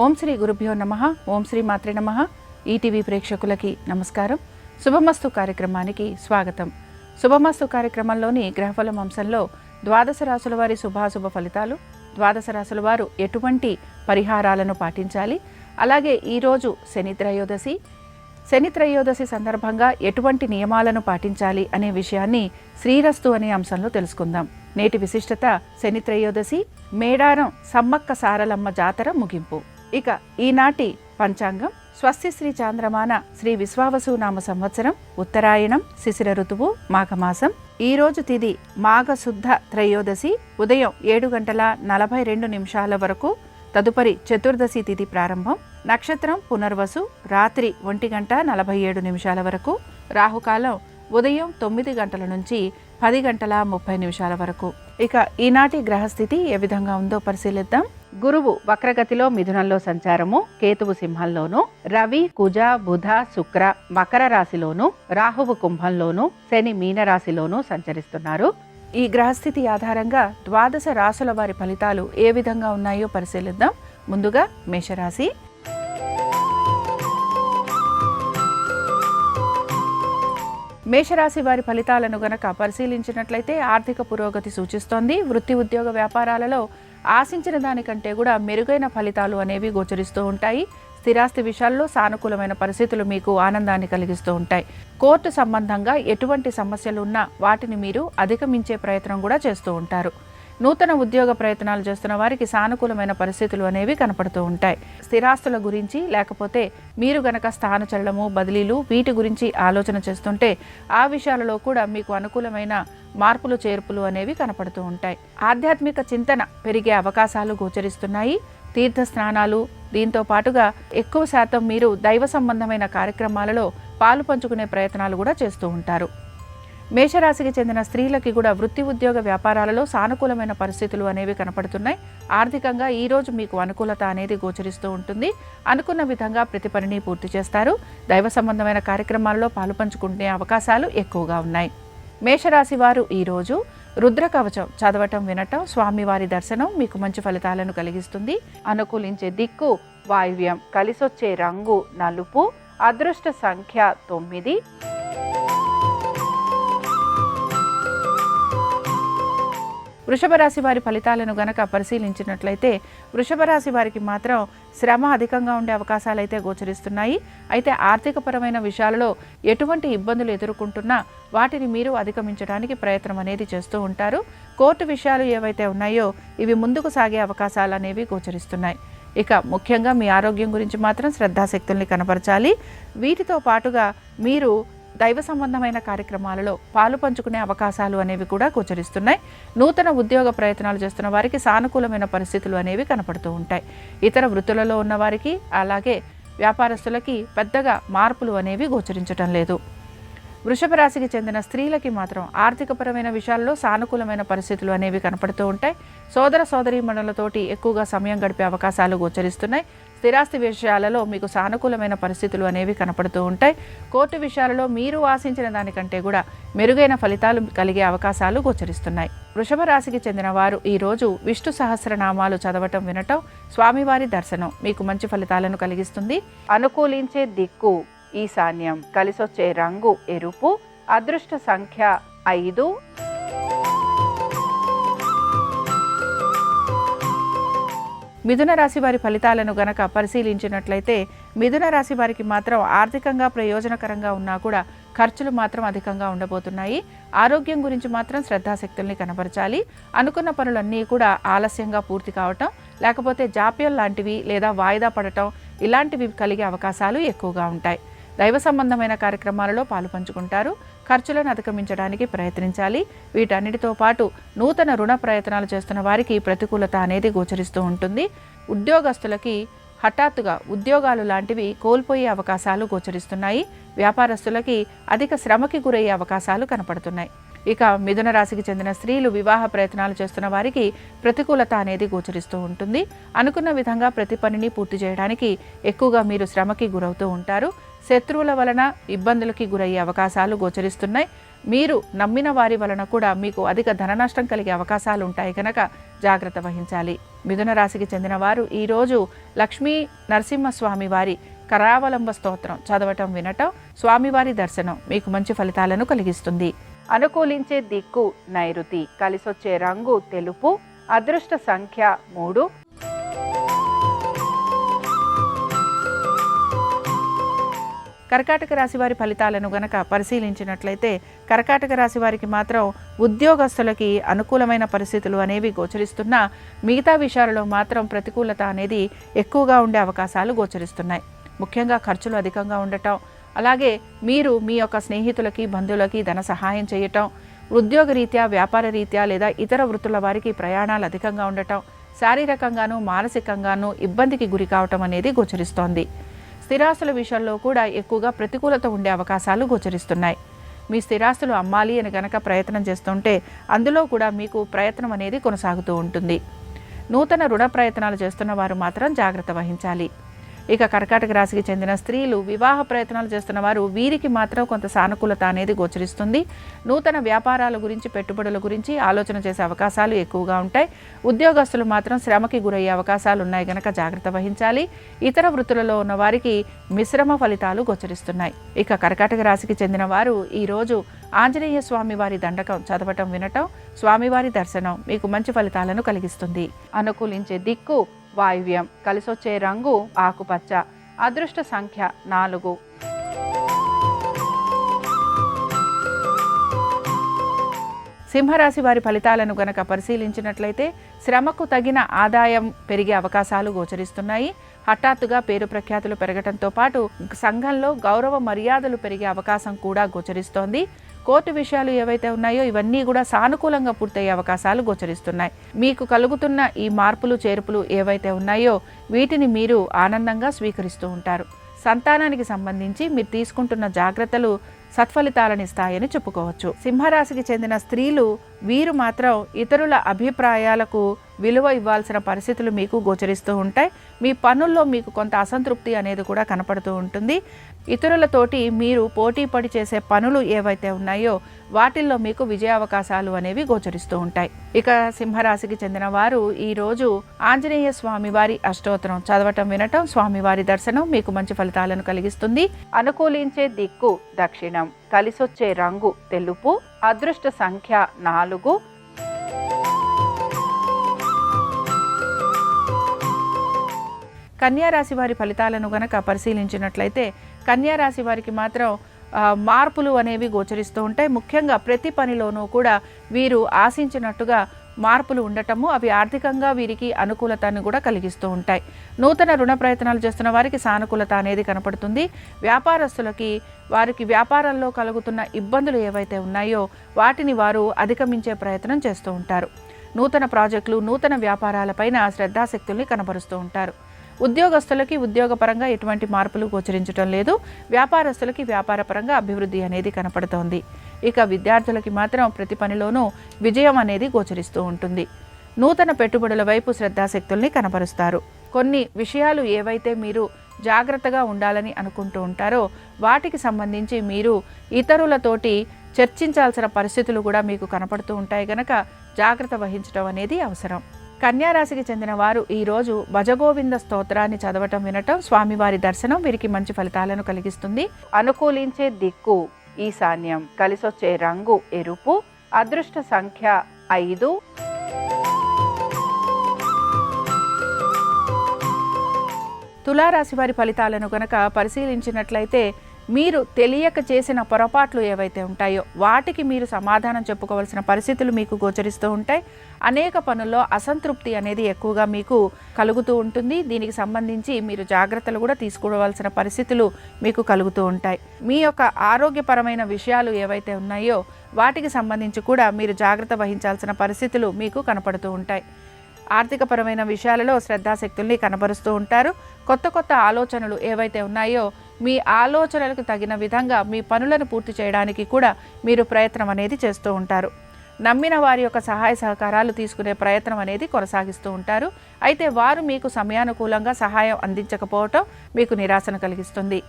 ఓం శ్రీ గురుభ్యో నమః. ఓం శ్రీ మాత్రే నమః. ఈటీవీ ప్రేక్షకులకి నమస్కారం. శుభమస్తు కార్యక్రమానికి స్వాగతం. శుభమస్తు కార్యక్రమంలోని గ్రహఫలం అంశంలో ద్వాదశ రాశుల వారి శుభాశుభ ఫలితాలు, ద్వాదశ రాశుల వారు ఎటువంటి పరిహారాలను పాటించాలి, అలాగే ఈరోజు శని త్రయోదశి సందర్భంగా ఎటువంటి నియమాలను పాటించాలి అనే విషయాన్ని శ్రీరస్తు అనే అంశంలో తెలుసుకుందాం. నేటి విశిష్టత శని త్రయోదశి, మేడారం సమ్మక్క సారలమ్మ జాతర ముగింపు. ఇక ఈనాటి పంచాంగం స్వస్తి శ్రీ చాంద్రమాన శ్రీ విశ్వావసునామ సంవత్సరం, ఉత్తరాయణం, శిశిర ఋతువు, మాఘమాసం. ఈరోజు తిథి మాఘశుద్ధ త్రయోదశి ఉదయం 7:42 వరకు, తదుపరి చతుర్దశి తిథి ప్రారంభం. నక్షత్రం పునర్వసు రాత్రి 1:47 వరకు, రాహుకాలం ఉదయం 9 గంటల నుంచి 10:30 వరకు. ఇక ఈనాటి గ్రహస్థితి ఏ విధంగా ఉందో పరిశీలిద్దాం. గురువు వక్రగతిలో మిథునంలో సంచారము, కేతువు సింహంలోను, రవి, కుజ, బుధ, శుక్ర మకర రాశిలోను, రాహువు కుంభంలోను, శని మీనరాశిలోను సంచరిస్తున్నారు. ఈ గ్రహస్థితి ఆధారంగా ద్వాదశ రాశుల వారి ఫలితాలు ఏ విధంగా ఉన్నాయో పరిశీలిద్దాం. ముందుగా మేషరాశి. మేషరాశి వారి ఫలితాలను గనక పరిశీలించినట్లయితే ఆర్థిక పురోగతి సూచిస్తోంది. వృత్తి ఉద్యోగ వ్యాపారాలలో ఆశించిన దానికంటే కూడా మెరుగైన ఫలితాలు అనేవి గోచరిస్తూ ఉంటాయి. స్థిరాస్తి విషయాల్లో సానుకూలమైన పరిస్థితులు మీకు ఆనందాన్ని కలిగిస్తూ ఉంటాయి. కోర్టు సంబంధంగా ఎటువంటి సమస్యలు ఉన్నా వాటిని మీరు అధిగమించే ప్రయత్నం కూడా చేస్తూ ఉంటారు. నూతన ఉద్యోగ ప్రయత్నాలు చేస్తున్న వారికి సానుకూలమైన పరిస్థితులు అనేవి కనపడుతూ ఉంటాయి. స్థిరాస్తుల గురించి లేకపోతే మీరు గనక స్థానచలనము, బదిలీలు వీటి గురించి ఆలోచన చేస్తుంటే ఆ విషయాలలో కూడా మీకు అనుకూలమైన మార్పులు చేర్పులు అనేవి కనపడుతూ ఉంటాయి. ఆధ్యాత్మిక చింతన పెరిగే అవకాశాలు గోచరిస్తున్నాయి. తీర్థ స్నానాలు, దీంతో పాటుగా ఎక్కువ శాతం మీరు దైవ సంబంధమైన కార్యక్రమాలలో పాలు పంచుకునే ప్రయత్నాలు కూడా చేస్తూ ఉంటారు. మేషరాశికి చెందిన స్త్రీలకి కూడా వృత్తి ఉద్యోగ వ్యాపారాలలో సానుకూలమైన పరిస్థితులు అనేవి కనపడుతున్నాయి. ఆర్థికంగా ఈరోజు మీకు అనుకూలత అనేది గోచరిస్తూ ఉంటుంది. అనుకున్న విధంగా ప్రతి పనిని పూర్తి చేస్తారు. దైవ సంబంధమైన కార్యక్రమాల్లో పాలు పంచుకునే అవకాశాలు ఎక్కువగా ఉన్నాయి. మేషరాశి వారు ఈరోజు రుద్ర కవచం చదవటం, వినటం, స్వామివారి దర్శనం మీకు మంచి ఫలితాలను కలిగిస్తుంది. అనుకూలించే దిక్కు వాయువ్యం, కలిసొచ్చే రంగు నలుపు, అదృష్ట సంఖ్య 9. వృషభ రాశి వారి ఫలితాలను గనక పరిశీలించినట్లయితే వృషభ రాశి వారికి మాత్రం శ్రమ అధికంగా ఉండే అవకాశాలు అయితే గోచరిస్తున్నాయి. అయితే ఆర్థికపరమైన విషయాలలో ఎటువంటి ఇబ్బందులు ఎదుర్కొంటున్నా వాటిని మీరు అధిగమించడానికి ప్రయత్నం అనేది చేస్తూ ఉంటారు. కోర్టు విషయాలు ఏవైతే ఉన్నాయో ఇవి ముందుకు సాగే అవకాశాలు అనేవి గోచరిస్తున్నాయి. ఇక ముఖ్యంగా మీ ఆరోగ్యం గురించి మాత్రం శ్రద్ధాశక్తుల్ని కనపరచాలి. వీటితో పాటుగా మీరు దైవ సంబంధమైన కార్యక్రమాలలో పాలు పంచుకునే అవకాశాలు అనేవి కూడా గోచరిస్తున్నాయి. నూతన ఉద్యోగ ప్రయత్నాలు చేస్తున్న వారికి సానుకూలమైన పరిస్థితులు అనేవి కనపడుతూ ఉంటాయి. ఇతర వృత్తులలో ఉన్న వారికి అలాగే వ్యాపారస్తులకి పెద్దగా మార్పులు అనేవి గోచరించటం లేదు. వృషభ రాశికి చెందిన స్త్రీలకి మాత్రం ఆర్థికపరమైన విషయాల్లో సానుకూలమైన పరిస్థితులు అనేవి కనపడుతూ ఉంటాయి. సోదర సోదరీమణులతోటి ఎక్కువగా సమయం గడిపే అవకాశాలు గోచరిస్తున్నాయి. స్థిరాస్తి విషయాలలో మీకు సానుకూలమైన పరిస్థితులు అనేవి కనపడుతూ ఉంటాయి. కోర్టు విషయాలలో మీరు ఆశించిన దానికంటే కూడా మెరుగైన ఫలితాలు కలిగే అవకాశాలు గోచరిస్తున్నాయి. వృషభ రాశికి చెందిన వారు ఈరోజు విష్ణు సహస్రనామాలు చదవటం, వినటం, స్వామివారి దర్శనం మీకు మంచి ఫలితాలను కలిగిస్తుంది. అనుకూలించే దిక్కు ఈశాన్యం, కలిసొచ్చే రంగు ఎరుపు, అదృష్ట సంఖ్య 5. మిథున రాశి వారి ఫలితాలను గనక పరిశీలించినట్లయితే మిథున రాశి వారికి మాత్రం ఆర్థికంగా ప్రయోజనకరంగా ఉన్నా కూడా ఖర్చులు మాత్రం అధికంగా ఉండబోతున్నాయి. ఆరోగ్యం గురించి మాత్రం శ్రద్ధాశక్తుల్ని కనపరచాలి. అనుకున్న పనులన్నీ కూడా ఆలస్యంగా పూర్తి కావటం, లేకపోతే జాప్యం లాంటివి లేదా వాయిదా పడటం ఇలాంటివి కలిగే అవకాశాలు ఎక్కువగా ఉంటాయి. దైవ సంబంధమైన కార్యక్రమాలలో పాలు పంచుకుంటారు. ఖర్చులను అధిగమించడానికి ప్రయత్నించాలి. వీటన్నిటితో పాటు నూతన రుణ ప్రయత్నాలు చేస్తున్న వారికి ప్రతికూలత అనేది గోచరిస్తూ ఉంటుంది. ఉద్యోగస్తులకి హఠాత్తుగా ఉద్యోగాలు లాంటివి కోల్పోయే అవకాశాలు గోచరిస్తున్నాయి. వ్యాపారస్తులకి అధిక శ్రమకి గురయ్యే అవకాశాలు కనపడుతున్నాయి. ఇక మిథున రాశికి చెందిన స్త్రీలు వివాహ ప్రయత్నాలు చేస్తున్న వారికి ప్రతికూలత అనేది గోచరిస్తూ ఉంటుంది. అనుకున్న విధంగా ప్రతి పనిని పూర్తి చేయడానికి ఎక్కువగా మీరు శ్రమకి గురవుతూ ఉంటారు. శత్రువుల వలన ఇబ్బందులకి గురయ్యే అవకాశాలు గోచరిస్తున్నాయి. మీరు నమ్మిన వారి వలన కూడా మీకు అధిక ధన నష్టం కలిగే అవకాశాలు ఉంటాయి కనుక జాగ్రత్త వహించాలి. మిథున రాశికి చెందిన వారు ఈరోజు లక్ష్మీ నరసింహస్వామి వారి కరావలంబ స్తోత్రం చదవటం, వినటం, స్వామివారి దర్శనం మీకు మంచి ఫలితాలను కలిగిస్తుంది. అనుకూలించే దిక్కు నైరుతి, కలిసొచ్చే రంగు తెలుపు, అదృష్ట సంఖ్య 3. కర్కాటక రాశి వారి ఫలితాలను గనక పరిశీలించినట్లయితే కర్కాటక రాశి వారికి మాత్రం ఉద్యోగస్తులకి అనుకూలమైన పరిస్థితులు అనేవి గోచరిస్తున్నా మిగతా విషయాలలో మాత్రం ప్రతికూలత అనేది ఎక్కువగా ఉండే అవకాశాలు గోచరిస్తున్నాయి. ముఖ్యంగా ఖర్చులు అధికంగా ఉండటం, అలాగే మీరు మీ యొక్క స్నేహితులకి, బంధువులకి ధన సహాయం చేయటం, ఉద్యోగ రీత్యా, వ్యాపార రీత్యా లేదా ఇతర వృత్తుల వారికి ప్రయాణాలు అధికంగా ఉండటం, శారీరకంగాను మానసికంగాను ఇబ్బందికి గురి కావటం అనేది గోచరిస్తోంది. స్థిరాస్తుల విషయంలో కూడా ఎక్కువగా ప్రతికూలత ఉండే అవకాశాలు గోచరిస్తున్నాయి. మీ స్థిరాస్తులు అమ్మాలి అని గనక ప్రయత్నం చేస్తుంటే అందులో కూడా మీకు ప్రయత్నం అనేది కొనసాగుతూ ఉంటుంది. నూతన రుణ ప్రయత్నాలు చేస్తున్న వారు మాత్రం జాగ్రత్త వహించాలి. ఇక కర్కాటక రాశికి చెందిన స్త్రీలు వివాహ ప్రయత్నాలు చేస్తున్న వారు వీరికి మాత్రం కొంత సానుకూలత అనేది గోచరిస్తుంది. నూతన వ్యాపారాల గురించి, పెట్టుబడుల గురించి ఆలోచన చేసే అవకాశాలు ఎక్కువగా ఉంటాయి. ఉద్యోగస్తులు మాత్రం శ్రమకి గురయ్యే అవకాశాలు ఉన్నాయి కనుక జాగ్రత్త వహించాలి. ఇతర వృత్తులలో ఉన్న వారికి మిశ్రమ ఫలితాలు గోచరిస్తున్నాయి. ఇక కర్కాటక రాశికి చెందిన వారు ఈరోజు ఆంజనేయ స్వామి వారి దండకం చదవటం, వినటం, స్వామివారి దర్శనం మీకు మంచి ఫలితాలను కలిగిస్తుంది. అనుకూలించే దిక్కు వాయువ్యం, కలిసొచ్చే రంగు ఆకుపచ్చ, అదృష్ట సంఖ్య 4. సింహరాశి వారి ఫలితాలను గనక పరిశీలించినట్లయితే శ్రమకు తగిన ఆదాయం పెరిగే అవకాశాలు గోచరిస్తున్నాయి. హఠాత్తుగా పేరు ప్రఖ్యాతులు పెరగటంతో పాటు సంఘంలో గౌరవ మర్యాదలు పెరిగే అవకాశం కూడా గోచరిస్తోంది. కోర్టు విషయాలు ఏవైతే ఉన్నాయో ఇవన్నీ కూడా సానుకూలంగా పూర్తయ్యే అవకాశాలు గోచరిస్తున్నాయి. మీకు కలుగుతున్న ఈ మార్పులు, చేర్పులు ఏవైతే ఉన్నాయో వీటిని మీరు ఆనందంగా స్వీకరిస్తూ ఉంటారు. సంతానానికి సంబంధించి మీరు తీసుకుంటున్న జాగ్రత్తలు సత్ఫలితాలను ఇస్తాయని చెప్పుకోవచ్చు. సింహరాశికి చెందిన స్త్రీలు వీరు మాత్రం ఇతరుల అభిప్రాయాలకు విలువ ఇవ్వాల్సిన పరిస్థితులు మీకు గోచరిస్తూ ఉంటాయి. మీ పనుల్లో మీకు కొంత అసంతృప్తి అనేది కూడా కనపడుతూ ఉంటుంది. ఇతరులతోటి మీరు పోటీ పడి చేసే పనులు ఏవైతే ఉన్నాయో వాటిల్లో మీకు విజయావకాశాలు అనేవి గోచరిస్తూ ఉంటాయి. ఇక సింహరాశికి చెందిన వారు ఈరోజు ఆంజనేయ స్వామి వారి అష్టోత్తరం చదవటం, వినటం, స్వామివారి దర్శనం మీకు మంచి ఫలితాలను కలిగిస్తుంది. అనుకూలించే దిక్కు దక్షిణం, కలిసొచ్చే రంగు తెలుపు, అదృష్ట సంఖ్య 4. కన్యారాశి వారి ఫలితాలను గనక పరిశీలించినట్లయితే కన్యారాశి వారికి మాత్రం మార్పులు అనేవి గోచరిస్తూ ఉంటాయి. ముఖ్యంగా ప్రతి పనిలోనూ కూడా వీరు ఆశించినట్టుగా మార్పులు ఉండటము, అవి ఆర్థికంగా వీరికి అనుకూలతను కూడా కలిగిస్తూ ఉంటాయి. నూతన రుణ ప్రయత్నాలు చేస్తున్న వారికి సానుకూలత అనేది కనపడుతుంది. వ్యాపారస్తులకి వారికి వ్యాపారంలో కలుగుతున్న ఇబ్బందులు ఏవైతే ఉన్నాయో వాటిని వారు అధిగమించే ప్రయత్నం చేస్తూ ఉంటారు. నూతన ప్రాజెక్టులు, నూతన వ్యాపారాలపైన శ్రద్ధాశక్తుల్ని కనబరుస్తూ ఉంటారు. ఉద్యోగస్తులకి ఉద్యోగపరంగా ఎటువంటి మార్పులు గోచరించడం లేదు. వ్యాపారస్తులకి వ్యాపారపరంగా అభివృద్ధి అనేది కనపడుతోంది. ఇక విద్యార్థులకి మాత్రం ప్రతి పనిలోనూ విజయం అనేది గోచరిస్తూ ఉంటుంది. నూతన పెట్టుబడుల వైపు శ్రద్ధాశక్తుల్ని కనపరుస్తారు. కొన్ని విషయాలు ఏవైతే మీరు జాగ్రత్తగా ఉండాలని అనుకుంటూ ఉంటారో వాటికి సంబంధించి మీరు ఇతరులతోటి చర్చించాల్సిన పరిస్థితులు కూడా మీకు కనపడుతూ ఉంటాయి కనుక జాగ్రత్త వహించడం అనేది అవసరం. కన్యారాశికి చెందిన వారు ఈరోజు భజగోవింద స్తోత్రాన్ని చదవటం, వినటం, స్వామివారి దర్శనం వీరికి మంచి ఫలితాలను కలిగిస్తుంది. అనుకూలించే దిక్కు ఈశాన్యం, కలిసొచ్చే రంగు ఎరుపు, అదృష్ట సంఖ్య 5. తులారాశి వారి ఫలితాలను గనక పరిశీలించినట్లయితే మీరు తెలియక చేసిన పొరపాట్లు ఏవైతే ఉంటాయో వాటికి మీరు సమాధానం చెప్పుకోవాల్సిన పరిస్థితులు మీకు గోచరిస్తూ ఉంటాయి. అనేక పనుల్లో అసంతృప్తి అనేది ఎక్కువగా మీకు కలుగుతూ ఉంటుంది. దీనికి సంబంధించి మీరు జాగ్రత్తలు కూడా తీసుకోవాల్సిన పరిస్థితులు మీకు కలుగుతూ ఉంటాయి. మీ యొక్క ఆరోగ్యపరమైన విషయాలు ఏవైతే ఉన్నాయో వాటికి సంబంధించి కూడా మీరు జాగ్రత్త వహించాల్సిన పరిస్థితులు మీకు కనపడుతూ ఉంటాయి. ఆర్థికపరమైన విషయాలలో శ్రద్ధాశక్తుల్ని కనబరుస్తూ ఉంటారు. కొత్త కొత్త ఆలోచనలు ఏవైతే ఉన్నాయో మీ ఆలోచనలకు తగిన విధంగా మీ పనులను పూర్తి చేయడానికి కూడా మీరు ప్రయత్నం అనేది చేస్తూ ఉంటారు. నమ్మిన వారి యొక్క సహాయ సహకారాలు తీసుకునే ప్రయత్నం అనేది కొనసాగిస్తూ ఉంటారు. అయితే వారు మీకు సమయానుకూలంగా సహాయం అందించకపోవటం మీకు నిరాశను కలిగిస్తుంది.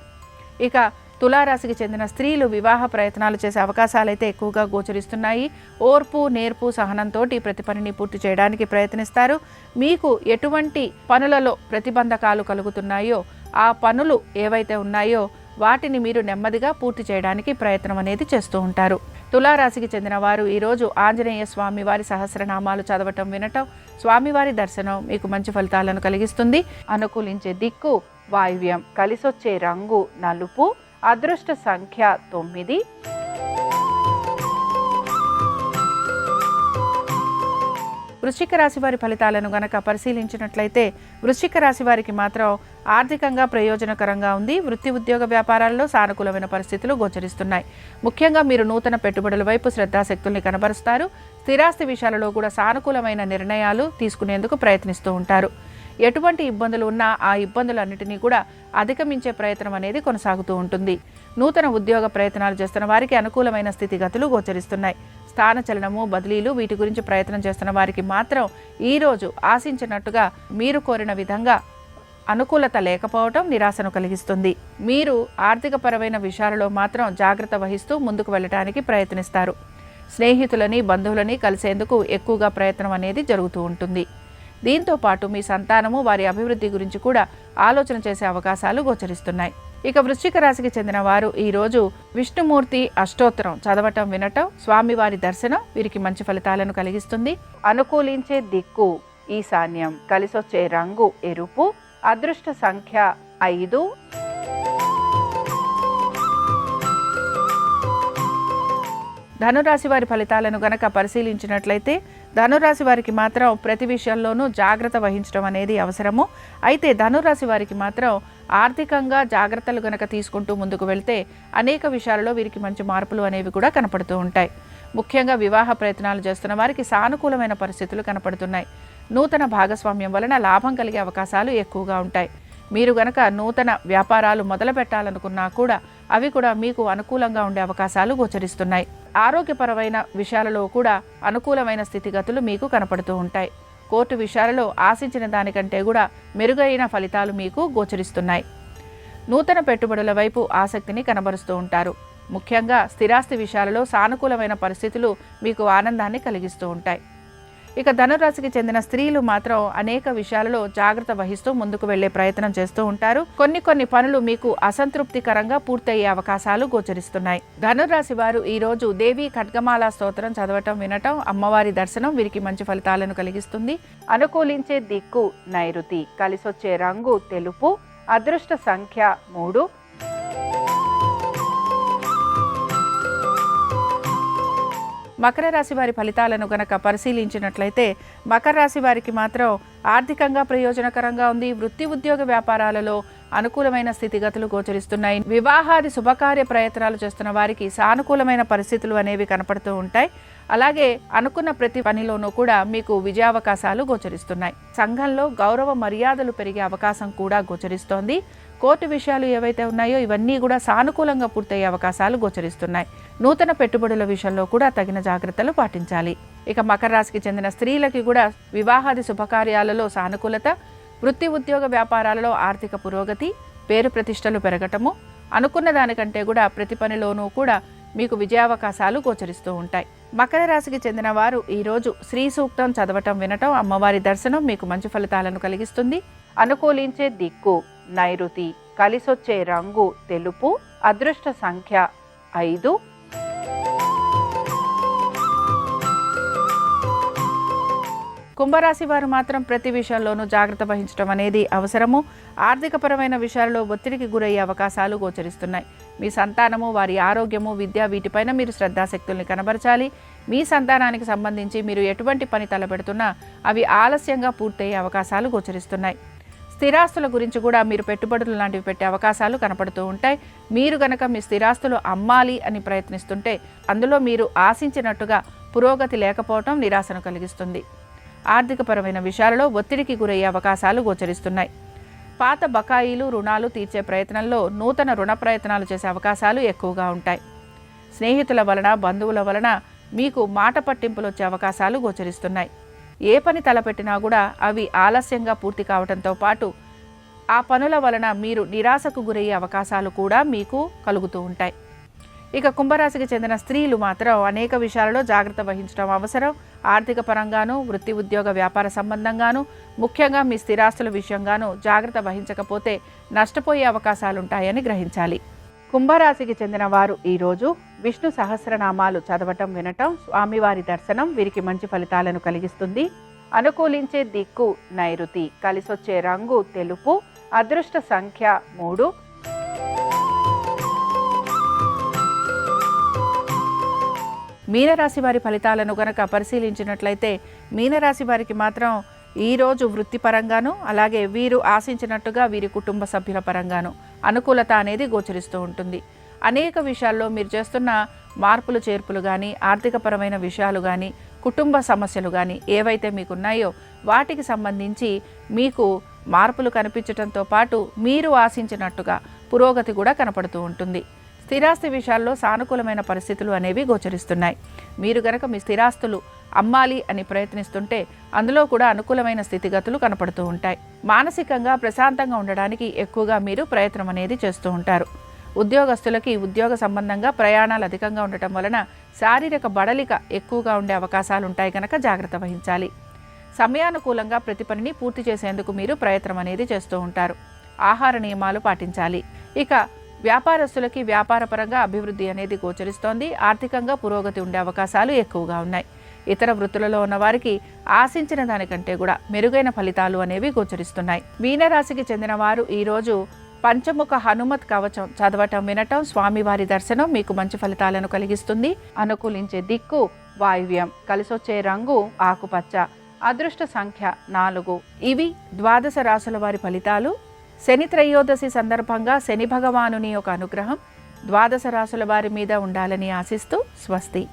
ఇక తులారాశికి చెందిన స్త్రీలు వివాహ ప్రయత్నాలు చేసే అవకాశాలైతే ఎక్కువగా గోచరిస్తున్నాయి. ఓర్పు, నేర్పు, సహనంతో ప్రతి పనిని పూర్తి చేయడానికి ప్రయత్నిస్తారు. మీకు ఎటువంటి పనులలో ప్రతిబంధకాలు కలుగుతున్నాయో ఆ పనులు ఏవైతే ఉన్నాయో వాటిని మీరు నెమ్మదిగా పూర్తి చేయడానికి ప్రయత్నం అనేది చేస్తూ ఉంటారు. తులారాశికి చెందిన వారు ఈరోజు ఆంజనేయ స్వామి వారి సహస్రనామాలు చదవటం, వినటం, స్వామివారి దర్శనం మీకు మంచి ఫలితాలను కలిగిస్తుంది. అనుకూలించే దిక్కు వాయువ్యం, కలిసొచ్చే రంగు నలుపు, అదృష్ట సంఖ్య 9. వృశ్చిక రాశి వారి ఫలితాలను గనక పరిశీలించినట్లయితే వృశ్చిక రాశి వారికి మాత్రం ఆర్థికంగా ప్రయోజనకరంగా ఉంది. వృత్తి, ఉద్యోగ, వ్యాపారాల్లో సానుకూలమైన పరిస్థితులు గోచరిస్తున్నాయి. ముఖ్యంగా మీరు నూతన పెట్టుబడుల వైపు శ్రద్ధాశక్తుల్ని కనబరుస్తారు. స్థిరాస్తి విషయాలలో కూడా సానుకూలమైన నిర్ణయాలు తీసుకునేందుకు ప్రయత్నిస్తూ ఉంటారు. ఎటువంటి ఇబ్బందులు ఉన్నా ఆ ఇబ్బందులన్నిటినీ కూడా అధిగమించే ప్రయత్నం అనేది కొనసాగుతూ ఉంటుంది. నూతన ఉద్యోగ ప్రయత్నాలు చేస్తున్న వారికి అనుకూలమైన స్థితిగతులు గోచరిస్తున్నాయి. స్థానచలనము, బదిలీలు వీటి గురించి ప్రయత్నం చేస్తున్న వారికి మాత్రం ఈరోజు ఆశించినట్టుగా మీరు కోరిన విధంగా అనుకూలత లేకపోవటం నిరాశను కలిగిస్తుంది. మీరు ఆర్థికపరమైన విషయాలలో మాత్రం జాగ్రత్త వహిస్తూ ముందుకు వెళ్ళటానికి ప్రయత్నిస్తారు. స్నేహితులని, బంధువులని కలిసేందుకు ఎక్కువగా ప్రయత్నం అనేది జరుగుతూ ఉంటుంది. దీంతో పాటు మీ సంతానము వారి అభివృద్ధి గురించి కూడా ఆలోచన చేసే అవకాశాలు గోచరిస్తున్నాయి. ఇక వృశ్చిక రాశికి చెందిన వారు ఈరోజు విష్ణుమూర్తి అష్టోత్తరం చదవటం, వినటం, స్వామివారి దర్శనం వీరికి మంచి ఫలితాలను కలిగిస్తుంది. అనుకూలించే దిక్కు ఈశాన్యం, కలిసొచ్చే రంగు ఎరుపు, అదృష్ట సంఖ్య 5. ధనురాశి వారి ఫలితాలను గనక పరిశీలించినట్లయితే ధనురాశి వారికి మాత్రం ప్రతి విషయంలోనూ జాగ్రత్త వహించడం అనేది అవసరము. అయితే ధనురాశి వారికి మాత్రం ఆర్థికంగా జాగ్రత్తలు గనక తీసుకుంటూ ముందుకు వెళ్తే అనేక విషయాలలో వీరికి మంచి మార్పులు అనేవి కూడా కనపడుతూ ఉంటాయి. ముఖ్యంగా వివాహ ప్రయత్నాలు చేస్తున్న వారికి సానుకూలమైన పరిస్థితులు కనపడుతున్నాయి. నూతన భాగస్వామ్యం వలన లాభం కలిగే అవకాశాలు ఎక్కువగా ఉంటాయి. మీరు గనక నూతన వ్యాపారాలు మొదలు పెట్టాలనుకున్నా కూడా అవి కూడా మీకు అనుకూలంగా ఉండే అవకాశాలు గోచరిస్తున్నాయి. ఆరోగ్యపరమైన విషయాలలో కూడా అనుకూలమైన స్థితిగతులు మీకు కనపడుతూ ఉంటాయి. కోర్టు విషయాలలో ఆశించిన దానికంటే కూడా మెరుగైన ఫలితాలు మీకు గోచరిస్తున్నాయి. నూతన పెట్టుబడుల వైపు ఆసక్తిని కనబరుస్తూ ఉంటారు. ముఖ్యంగా స్థిరాస్తి విషయాలలో సానుకూలమైన పరిస్థితులు మీకు ఆనందాన్ని కలిగిస్తూ ఉంటాయి. ఇక ధనురాశికి చెందిన స్త్రీలు మాత్రం అనేక విషయాలలో జాగ్రత్త వహిస్తూ ముందుకు వెళ్లే ప్రయత్నం చేస్తూ ఉంటారు. కొన్ని పనులు మీకు అసంతృప్తికరంగా పూర్తయ్యే అవకాశాలు గోచరిస్తున్నాయి. ధనురాశి వారు ఈరోజు దేవి ఖడ్గమాల స్తోత్రం చదవటం, వినటం, అమ్మవారి దర్శనం వీరికి మంచి ఫలితాలను కలిగిస్తుంది. అనుకూలించే దిక్కు నైరుతి, కలిసొచ్చే రంగు తెలుపు, అదృష్ట సంఖ్య 3. మకర రాశి వారి ఫలితాలను గనక పరిశీలించినట్లయితే మకర రాశి వారికి మాత్రం ఆర్థికంగా ప్రయోజనకరంగా ఉంది. వృత్తి, ఉద్యోగ, వ్యాపారాలలో అనుకూలమైన స్థితిగతులు గోచరిస్తున్నాయి. వివాహాది శుభకార్య ప్రయత్నాలు చేస్తున్న వారికి సానుకూలమైన పరిస్థితులు అనేవి కనపడుతూ ఉంటాయి. అలాగే అనుకున్న ప్రతి పనిలోనూ కూడా మీకు విజయావకాశాలు గోచరిస్తున్నాయి. సంఘంలో గౌరవ మర్యాదలు పెరిగే అవకాశం కూడా గోచరిస్తోంది. కోర్టు విషయాలు ఏవైతే ఉన్నాయో ఇవన్నీ కూడా సానుకూలంగా పూర్తయ్యే అవకాశాలు గోచరిస్తున్నాయి. నూతన పెట్టుబడుల విషయంలో కూడా తగిన జాగ్రత్తలు పాటించాలి. ఇక మకర రాశికి చెందిన స్త్రీలకి కూడా వివాహాది శుభకార్యాలలో సానుకూలత, వృత్తి, ఉద్యోగ, వ్యాపారాలలో ఆర్థిక పురోగతి, పేరు ప్రతిష్టలు పెరగటము, అనుకున్న దానికంటే కూడా ప్రతి పనిలోనూ కూడా మీకు విజయావకాశాలు గోచరిస్తూ ఉంటాయి. మకర రాశికి చెందిన వారు ఈరోజు శ్రీ సూక్తం చదవటం, వినటం, అమ్మవారి దర్శనం మీకు మంచి ఫలితాలను కలిగిస్తుంది. అనుకూలించే దిక్కు నైరుతి, కలిసొచ్చే రంగు తెలుపు, అదృష్ట సంఖ్య 5. కుంభరాశి వారు మాత్రం ప్రతి విషయంలోనూ జాగ్రత్త వహించడం అనేది అవసరము. ఆర్థికపరమైన విషయాల్లో ఒత్తిడికి గురయ్యే అవకాశాలు గోచరిస్తున్నాయి. మీ సంతానము, వారి ఆరోగ్యము, విద్య వీటిపైన మీరు శ్రద్ధాశక్తుల్ని కనబరచాలి. మీ సంతానానికి సంబంధించి మీరు ఎటువంటి పని తలపెడుతున్నా అవి ఆలస్యంగా పూర్తయ్యే అవకాశాలు గోచరిస్తున్నాయి. స్థిరాస్తుల గురించి కూడా మీరు పెట్టుబడులు లాంటివి పెట్టే అవకాశాలు కనపడుతూ ఉంటాయి. మీరు గనక మీ స్థిరాస్తులు అమ్మాలి అని ప్రయత్నిస్తుంటే అందులో మీరు ఆశించినట్టుగా పురోగతి లేకపోవటం నిరాశను కలిగిస్తుంది. ఆర్థికపరమైన విషయాలలో ఒత్తిడికి గురయ్యే అవకాశాలు గోచరిస్తున్నాయి. పాత బకాయిలు, రుణాలు తీర్చే ప్రయత్నంలో నూతన రుణ ప్రయత్నాలు చేసే అవకాశాలు ఎక్కువగా ఉంటాయి. స్నేహితుల వలన, బంధువుల వలన మీకు మాట పట్టింపులు వచ్చే అవకాశాలు గోచరిస్తున్నాయి. ఏ పని తలపెట్టినా కూడా అవి ఆలస్యంగా పూర్తి కావడంతో పాటు ఆ పనుల వలన మీరు నిరాశకు గురయ్యే అవకాశాలు కూడా మీకు కలుగుతూ ఉంటాయి. ఇక కుంభరాశికి చెందిన స్త్రీలు మాత్రం అనేక విషయాలలో జాగ్రత్త వహించడం అవసరం. ఆర్థిక పరంగాను, వృత్తి ఉద్యోగ వ్యాపార సంబంధంగాను, ముఖ్యంగా మీ స్థిరాస్తుల విషయంగాను జాగ్రత్త వహించకపోతే నష్టపోయే అవకాశాలుంటాయని గ్రహించాలి. కుంభరాశికి చెందిన వారు ఈరోజు విష్ణు సహస్రనామాలు చదవటం, వినటం, స్వామివారి దర్శనం వీరికి మంచి ఫలితాలను కలిగిస్తుంది. అనుకూలించే దిక్కు నైరుతి, కలిసొచ్చే రంగు తెలుపు, అదృష్ట సంఖ్య 3. మీనరాశి వారి ఫలితాలను గనక పరిశీలించినట్లయితే మీనరాశి వారికి మాత్రం ఈరోజు వృత్తిపరంగాను, అలాగే వీరు ఆశించినట్టుగా వీరి కుటుంబ సభ్యుల పరంగాను అనుకూలత అనేది గోచరిస్తూ ఉంటుంది. అనేక విషయాల్లో మీరు చేస్తున్న మార్పులు చేర్పులు కానీ, ఆర్థికపరమైన విషయాలు కానీ, కుటుంబ సమస్యలు కానీ ఏవైతే మీకున్నాయో వాటికి సంబంధించి మీకు మార్పులు కనిపించడంతో పాటు మీరు ఆశించినట్టుగా పురోగతి కూడా కనపడుతూ ఉంటుంది. స్థిరాస్తి విషయాల్లో సానుకూలమైన పరిస్థితులు అనేవి గోచరిస్తున్నాయి. మీరు గనక మీ స్థిరాస్తులు అమ్మాలి అని ప్రయత్నిస్తుంటే అందులో కూడా అనుకూలమైన స్థితిగతులు కనపడుతూ ఉంటాయి. మానసికంగా ప్రశాంతంగా ఉండడానికి ఎక్కువగా మీరు ప్రయత్నం అనేది చేస్తూ ఉంటారు. ఉద్యోగస్తులకి ఉద్యోగ సంబంధంగా ప్రయాణాలు అధికంగా ఉండటం వలన శారీరక బడలిక ఎక్కువగా ఉండే అవకాశాలు ఉంటాయి కనుక జాగ్రత్త వహించాలి. సమయానుకూలంగా ప్రతి పనిని పూర్తి చేసేందుకు మీరు ప్రయత్నం అనేది చేస్తూ ఉంటారు. ఆహార నియమాలు పాటించాలి. ఇక వ్యాపారస్తులకి వ్యాపారపరంగా అభివృద్ధి అనేది గోచరిస్తోంది. ఆర్థికంగా పురోగతి ఉండే అవకాశాలు ఎక్కువగా ఉన్నాయి. ఇతర వృత్తులలో ఉన్న వారికి ఆశించిన దానికంటే కూడా మెరుగైన ఫలితాలు అనేవి గోచరిస్తున్నాయి. మీనరాశికి చెందిన వారు ఈరోజు పంచముఖ హనుమత్ కవచం చదవటం, వినటం, స్వామివారి దర్శనం మీకు మంచి ఫలితాలను కలిగిస్తుంది. అనుకూలించే దిక్కు వాయువ్యం, కలిసొచ్చే రంగు ఆకుపచ్చ, అదృష్ట సంఖ్య 4. ఇవి ద్వాదశ రాశుల వారి ఫలితాలు. శని త్రయోదశి సందర్భంగా శని భగవానుని యొక్క అనుగ్రహం ద్వాదశ రాశుల వారి మీద ఉండాలని ఆశిస్తూ స్వస్తి.